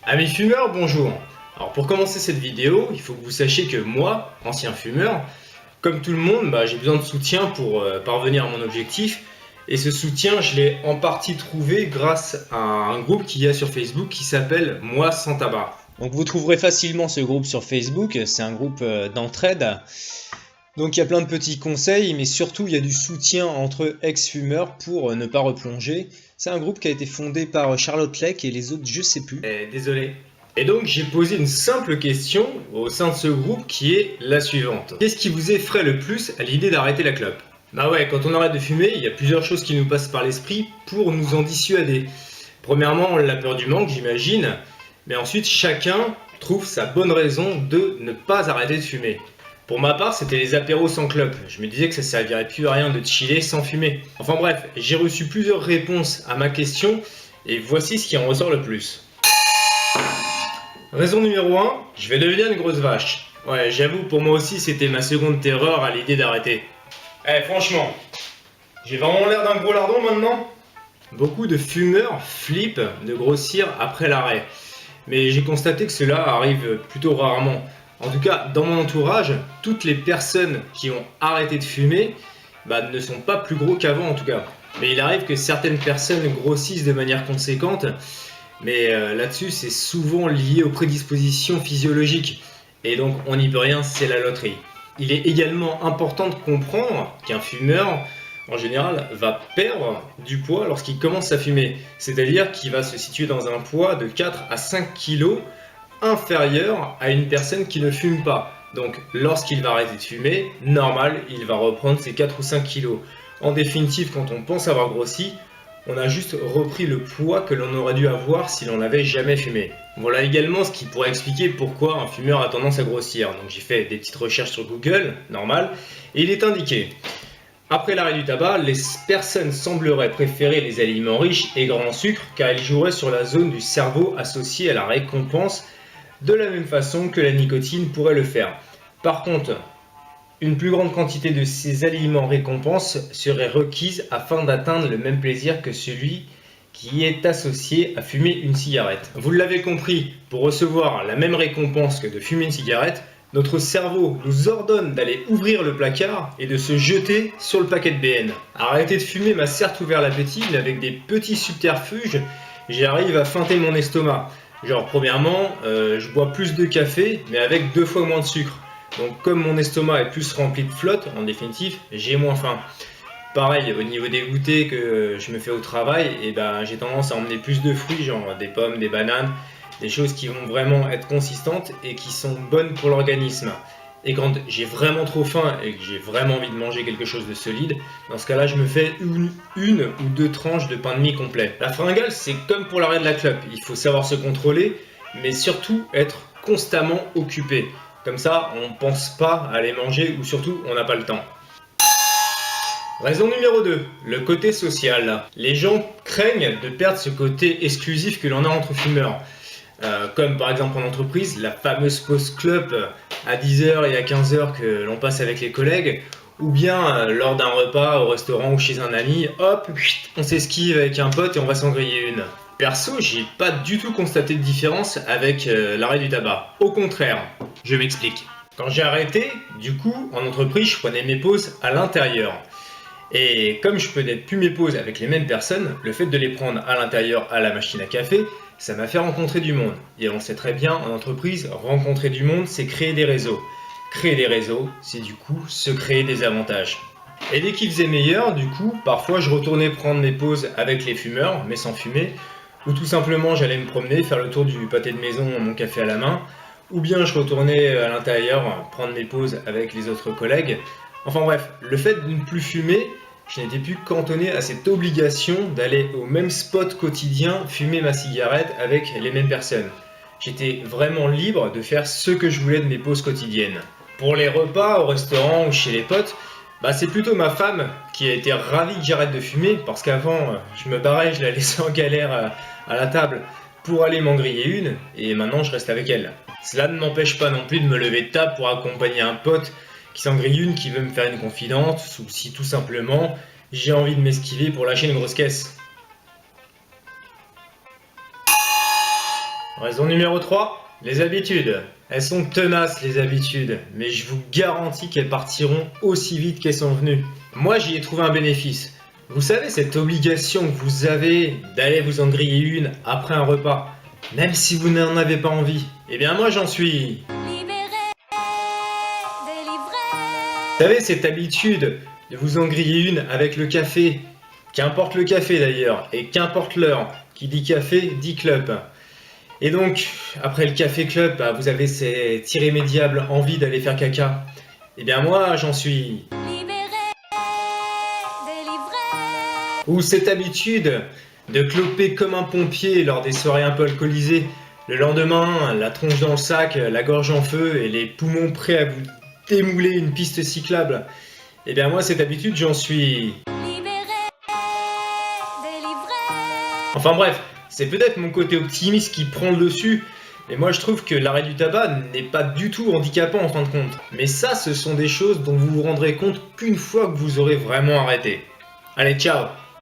Amis fumeurs, bonjour. Alors pour commencer cette vidéo, il faut que vous sachiez que moi, ancien fumeur, comme tout le monde, j'ai besoin de soutien pour parvenir à mon objectif. Et ce soutien, je l'ai en partie trouvé grâce à un groupe qu'il y a sur Facebook qui s'appelle Moi sans tabac. Donc vous trouverez facilement ce groupe sur Facebook, c'est un groupe d'entraide. Donc il y a plein de petits conseils, mais surtout il y a du soutien entre ex-fumeurs pour ne pas replonger. C'est un groupe qui a été fondé par Charlotte Leck et les autres je sais plus. Désolé. Et donc j'ai posé une simple question au sein de ce groupe qui est la suivante. Qu'est-ce qui vous effraie le plus à l'idée d'arrêter la clope? Bah ouais, quand on arrête de fumer, il y a plusieurs choses qui nous passent par l'esprit pour nous en dissuader. Premièrement, la peur du manque, j'imagine. Mais ensuite, chacun trouve sa bonne raison de ne pas arrêter de fumer. Pour ma part, c'était les apéros sans clope. Je me disais que ça servirait plus à rien de chiller sans fumer. Enfin bref, j'ai reçu plusieurs réponses à ma question et voici ce qui en ressort le plus. Raison numéro 1, je vais devenir une grosse vache. Ouais, j'avoue, pour moi aussi, c'était ma seconde terreur à l'idée d'arrêter. Franchement, j'ai vraiment l'air d'un gros lardon maintenant? Beaucoup de fumeurs flippent de grossir après l'arrêt. Mais j'ai constaté que cela arrive plutôt rarement. En tout cas, dans mon entourage, toutes les personnes qui ont arrêté de fumer ne sont pas plus gros qu'avant en tout cas. Mais il arrive que certaines personnes grossissent de manière conséquente, mais là-dessus c'est souvent lié aux prédispositions physiologiques. Et donc on n'y peut rien, c'est la loterie. Il est également important de comprendre qu'un fumeur, en général, va perdre du poids lorsqu'il commence à fumer. C'est-à-dire qu'il va se situer dans un poids de 4 à 5 kg inférieur à une personne qui ne fume pas. Donc lorsqu'il va arrêter de fumer, normal, il va reprendre ses 4 ou 5 kg. En définitive, quand on pense avoir grossi, on a juste repris le poids que l'on aurait dû avoir si l'on n'avait jamais fumé. Voilà également ce qui pourrait expliquer pourquoi un fumeur a tendance à grossir. Donc j'ai fait des petites recherches sur Google, normal, et il est indiqué: après l'arrêt du tabac, les personnes sembleraient préférer les aliments riches et grands en sucre car ils joueraient sur la zone du cerveau associée à la récompense de la même façon que la nicotine pourrait le faire. Par contre, une plus grande quantité de ces aliments récompenses serait requise afin d'atteindre le même plaisir que celui qui est associé à fumer une cigarette. Vous l'avez compris, pour recevoir la même récompense que de fumer une cigarette, notre cerveau nous ordonne d'aller ouvrir le placard et de se jeter sur le paquet de BN. Arrêter de fumer m'a certes ouvert l'appétit, mais avec des petits subterfuges, j'arrive à feinter mon estomac. Genre premièrement, je bois plus de café, mais avec 2 fois moins de sucre. Donc comme mon estomac est plus rempli de flotte, en définitive, j'ai moins faim. Pareil, au niveau des goûters que je me fais au travail, j'ai tendance à emmener plus de fruits, genre des pommes, des bananes, des choses qui vont vraiment être consistantes et qui sont bonnes pour l'organisme. Et quand j'ai vraiment trop faim et que j'ai vraiment envie de manger quelque chose de solide, dans ce cas-là, je me fais une ou 2 tranches de pain de mie complet. La fringale, c'est comme pour l'arrêt de la clope. Il faut savoir se contrôler, mais surtout être constamment occupé. Comme ça, on ne pense pas à aller manger ou surtout, on n'a pas le temps. Raison numéro 2, le côté social. Les gens craignent de perdre ce côté exclusif que l'on a entre fumeurs. Comme par exemple en entreprise, la fameuse pause clope à 10h et à 15h que l'on passe avec les collègues, ou bien lors d'un repas au restaurant ou chez un ami, hop, on s'esquive avec un pote et on va s'en griller une. Perso, j'ai pas du tout constaté de différence avec l'arrêt du tabac. Au contraire, je m'explique. Quand j'ai arrêté, du coup, en entreprise, je prenais mes pauses à l'intérieur. Et comme je prenais plus mes pauses avec les mêmes personnes, le fait de les prendre à l'intérieur à la machine à café, ça m'a fait rencontrer du monde. Et on sait très bien, en entreprise, rencontrer du monde, c'est créer des réseaux. Créer des réseaux, c'est du coup se créer des avantages. Et dès qu'il faisait meilleur, du coup, parfois je retournais prendre mes pauses avec les fumeurs, mais sans fumer, ou tout simplement j'allais me promener, faire le tour du pâté de maison, mon café à la main, ou bien je retournais à l'intérieur, prendre mes pauses avec les autres collègues. Enfin bref, le fait de ne plus fumer, je n'étais plus cantonné à cette obligation d'aller au même spot quotidien fumer ma cigarette avec les mêmes personnes. J'étais vraiment libre de faire ce que je voulais de mes pauses quotidiennes. Pour les repas, au restaurant ou chez les potes, c'est plutôt ma femme qui a été ravie que j'arrête de fumer parce qu'avant, je me barrais, je la laissais en galère à la table pour aller m'en griller une et maintenant je reste avec elle. Cela ne m'empêche pas non plus de me lever de table pour accompagner un pote qui s'en grille une, qui veut me faire une confidence, ou si tout simplement j'ai envie de m'esquiver pour lâcher une grosse caisse. Raison numéro 3, les habitudes. Elles sont tenaces les habitudes, mais je vous garantis qu'elles partiront aussi vite qu'elles sont venues. Moi j'y ai trouvé un bénéfice. Vous savez cette obligation que vous avez d'aller vous en griller une après un repas, même si vous n'en avez pas envie. Eh bien moi j'en suis... Vous savez cette habitude de vous en griller une avec le café, qu'importe le café d'ailleurs, et qu'importe l'heure, qui dit café dit club. Et donc, après le café club, vous avez cette irrémédiable envie d'aller faire caca. Eh bien moi, j'en suis... Ou cette habitude de cloper comme un pompier lors des soirées un peu alcoolisées. Le lendemain, la tronche dans le sac, la gorge en feu et les poumons prêts à vous démouler une piste cyclable. Eh bien moi, cette habitude, j'en suis... Enfin bref, c'est peut-être mon côté optimiste qui prend le dessus, mais moi je trouve que l'arrêt du tabac n'est pas du tout handicapant en fin de compte. Mais ça, ce sont des choses dont vous vous rendrez compte qu'une fois que vous aurez vraiment arrêté. Allez, ciao!